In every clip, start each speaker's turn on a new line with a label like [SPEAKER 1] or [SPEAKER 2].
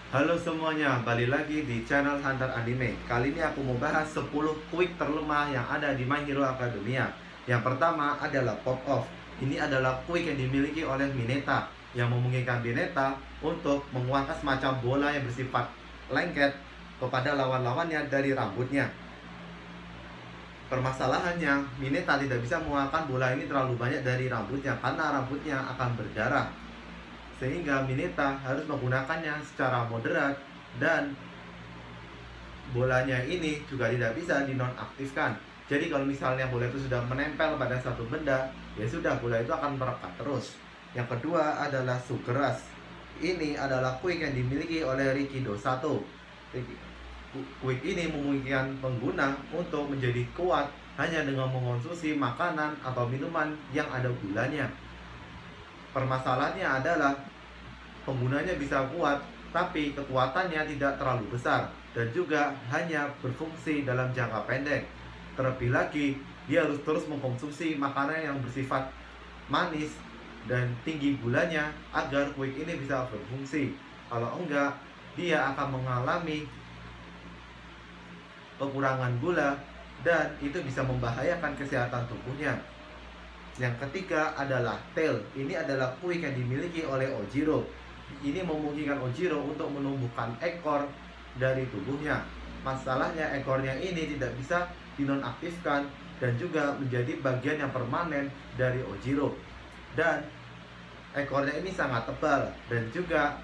[SPEAKER 1] Halo semuanya, balik lagi di channel Hunter Anime. Kali ini aku mau bahas 10 quick terlemah yang ada di My Hero Academia. Yang pertama adalah Pop Off. Ini adalah quick yang dimiliki oleh Mineta, yang memungkinkan Mineta untuk menguangkan semacam bola yang bersifat lengket kepada lawan-lawannya dari rambutnya. Permasalahannya, Mineta tidak bisa mengeluarkan bola ini terlalu banyak dari rambutnya karena rambutnya akan berdarah, sehingga Mineta harus menggunakannya secara moderat dan bolanya ini juga tidak bisa dinonaktifkan. Jadi kalau misalnya bola itu sudah menempel pada satu benda, ya sudah, bola itu akan merekat terus. Yang kedua adalah Sugeras. Ini adalah quick yang dimiliki oleh Rikido Sato. Quick ini memungkinkan pengguna untuk menjadi kuat hanya dengan mengonsumsi makanan atau minuman yang ada gulanya. Permasalahannya adalah penggunanya bisa kuat, tapi kekuatannya tidak terlalu besar dan juga hanya berfungsi dalam jangka pendek. Terlebih lagi, dia harus terus mengkonsumsi makanan yang bersifat manis dan tinggi gulanya agar quick ini bisa berfungsi. Kalau enggak, dia akan mengalami kekurangan gula dan itu bisa membahayakan kesehatan tubuhnya. Yang ketiga adalah Tail. Ini adalah quick yang dimiliki oleh Ojiro. Ini memungkinkan Ojiro untuk menumbuhkan ekor dari tubuhnya. Masalahnya ekornya ini tidak bisa dinonaktifkan dan juga menjadi bagian yang permanen dari Ojiro. Dan ekornya ini sangat tebal dan juga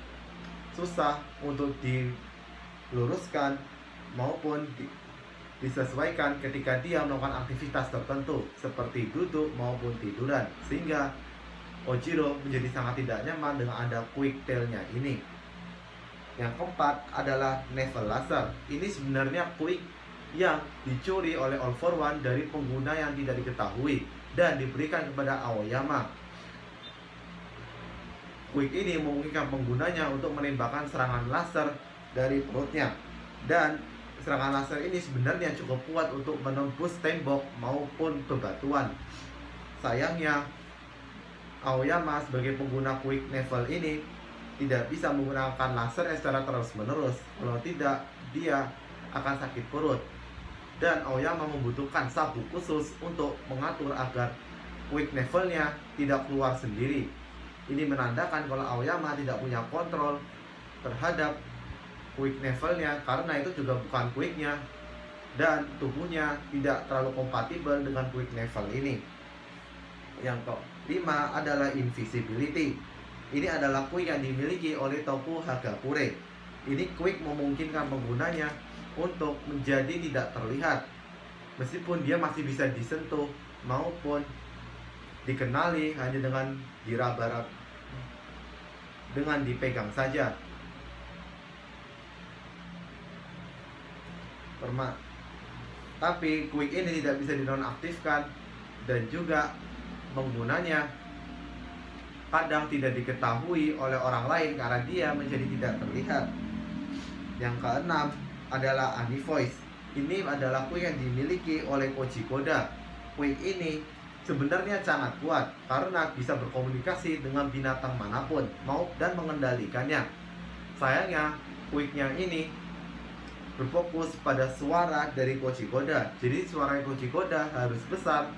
[SPEAKER 1] susah untuk diluruskan maupun disesuaikan ketika dia melakukan aktivitas tertentu seperti duduk maupun tiduran, sehingga Ojiro menjadi sangat tidak nyaman dengan ada quick tailnya ini. Yang keempat adalah Navel Laser. Ini sebenarnya quick yang dicuri oleh All For One dari pengguna yang tidak diketahui dan diberikan kepada Aoyama. Quick ini memungkinkan penggunanya untuk menembakkan serangan laser dari perutnya, dan serangan laser ini sebenarnya cukup kuat untuk menembus tembok maupun bebatuan. Sayangnya, Aoyama sebagai pengguna quick Navel ini tidak bisa menggunakan laser secara terus-menerus. Kalau tidak, dia akan sakit perut. Dan Aoyama membutuhkan sabuk khusus untuk mengatur agar quick Navelnya tidak keluar sendiri. Ini menandakan kalau Aoyama tidak punya kontrol terhadap quick Navelnya, karena itu juga bukan quicknya dan tubuhnya tidak terlalu kompatibel dengan quick Navel ini. Yang kelima adalah Invisibility. Ini adalah quick yang dimiliki oleh Toku Hagakure. Ini quick memungkinkan penggunanya untuk menjadi tidak terlihat, meskipun dia masih bisa disentuh maupun dikenali hanya dengan diraba dengan dipegang saja. Tapi quick ini tidak bisa dinonaktifkan dan juga penggunanya kadang tidak diketahui oleh orang lain karena dia menjadi tidak terlihat. Yang keenam adalah Anivoice. Ini adalah quick yang dimiliki oleh Koji Koda. Quick ini sebenarnya sangat kuat karena bisa berkomunikasi dengan binatang manapun dan mengendalikannya. Sayangnya, quicknya ini berfokus pada suara dari Koji Koda. Jadi suara Koji Koda harus besar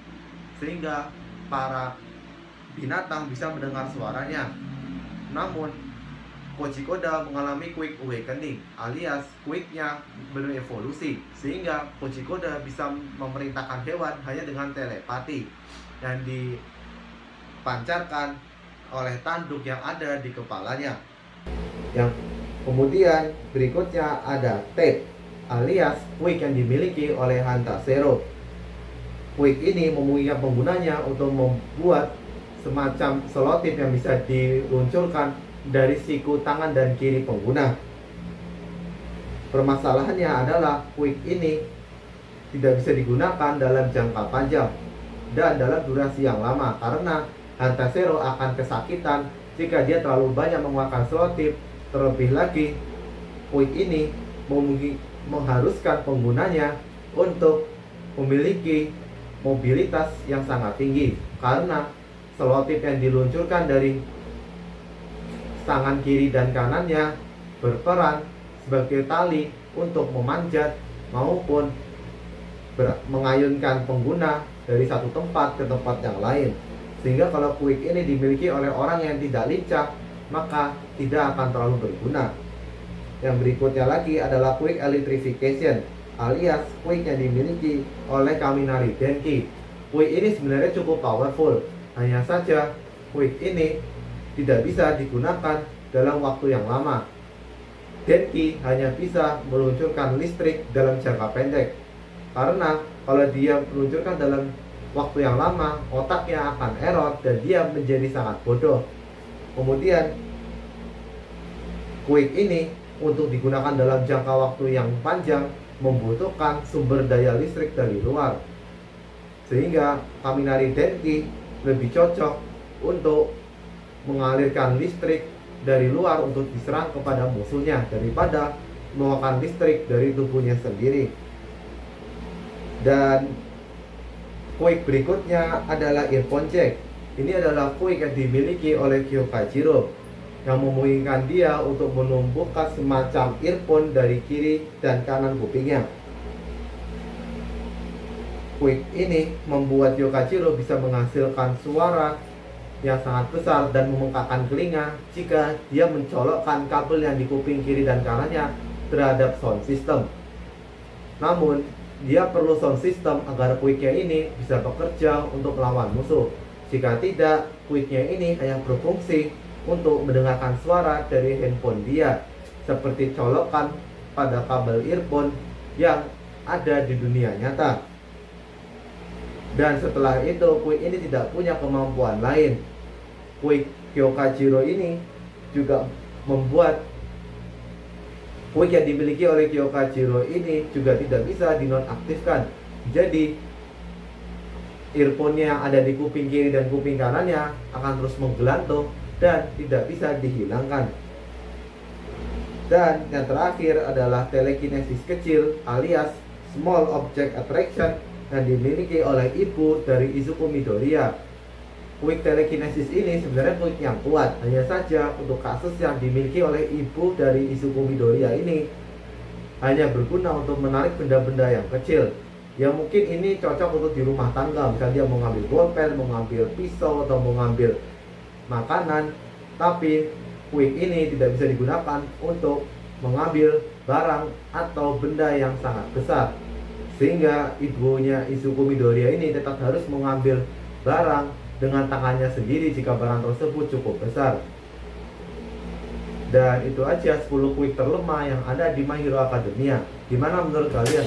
[SPEAKER 1] sehingga para binatang bisa mendengar suaranya. Namun Koji Koda mengalami quick awakening, alias quicknya berevolusi, sehingga Koji Koda bisa memerintahkan hewan hanya dengan telepati yang dipancarkan oleh tanduk yang ada di kepalanya. Yang kemudian berikutnya ada Tape, alias quick yang dimiliki oleh Hantasero. Quick ini memungkinkan penggunanya untuk membuat semacam selotip yang bisa diluncurkan dari siku tangan dan kiri pengguna. Permasalahannya adalah quick ini tidak bisa digunakan dalam jangka panjang dan dalam durasi yang lama karena Hantasero akan kesakitan jika dia terlalu banyak mengeluarkan selotip. Terlebih lagi, quick ini mengharuskan penggunanya untuk memiliki mobilitas yang sangat tinggi karena selotip yang diluncurkan dari tangan kiri dan kanannya berperan sebagai tali untuk memanjat maupun mengayunkan pengguna dari satu tempat ke tempat yang lain. Sehingga kalau quick ini dimiliki oleh orang yang tidak lincah, maka tidak akan terlalu berguna. Yang berikutnya lagi adalah quick electrification, alias quick yang dimiliki oleh Kaminari Denki. Quick ini sebenarnya cukup powerful, hanya saja quick ini tidak bisa digunakan dalam waktu yang lama. Denki hanya bisa meluncurkan listrik dalam jangka pendek, karena kalau dia meluncurkan dalam waktu yang lama, otaknya akan error dan dia menjadi sangat bodoh. Kemudian quick ini untuk digunakan dalam jangka waktu yang panjang membutuhkan sumber daya listrik dari luar, sehingga Kaminari Denki lebih cocok untuk mengalirkan listrik dari luar untuk diserang kepada musuhnya daripada mengeluarkan listrik dari tubuhnya sendiri. Dan quick berikutnya adalah earphone jack. Ini adalah quick yang dimiliki oleh Kyokajiro, yang memungkinkan dia untuk menumbuhkan semacam earphone dari kiri dan kanan kupingnya. Quick ini membuat Kyokajiro bisa menghasilkan suara yang sangat besar dan memekakkan telinga jika dia mencolokkan kabel yang di kuping kiri dan kanannya terhadap sound system. Namun dia perlu sound system agar quicknya ini bisa bekerja untuk melawan musuh. Jika tidak, quicknya ini hanya berfungsi untuk mendengarkan suara dari handphone dia, seperti colokan pada kabel earphone yang ada di dunia nyata. Dan setelah itu, quick ini tidak punya kemampuan lain. Quick Kyokajiro ini juga membuat quick yang dimiliki oleh Kyokajiro ini juga tidak bisa dinonaktifkan. Jadi earphone yang ada di kuping kiri dan kuping kanannya akan terus menggelantung dan tidak bisa dihilangkan. Dan yang terakhir adalah telekinesis kecil alias small object attraction yang dimiliki oleh ibu dari Izuku Midoriya. Quick telekinesis ini sebenarnya quick yang kuat, hanya saja untuk kasus yang dimiliki oleh ibu dari Izuku Midoriya ini hanya berguna untuk menarik benda-benda yang kecil. Ya mungkin ini cocok untuk di rumah tangga, misalnya dia mau ngambil bolpen, mau ngambil pisau, atau mau ngambil makanan. Tapi quick ini tidak bisa digunakan untuk mengambil barang atau benda yang sangat besar, sehingga ibunya Izuku Midoriya ini tetap harus mengambil barang dengan tangannya sendiri jika barang tersebut cukup besar. Dan itu aja 10 quick terlemah yang ada di My Hero Academia. Gimana menurut kalian?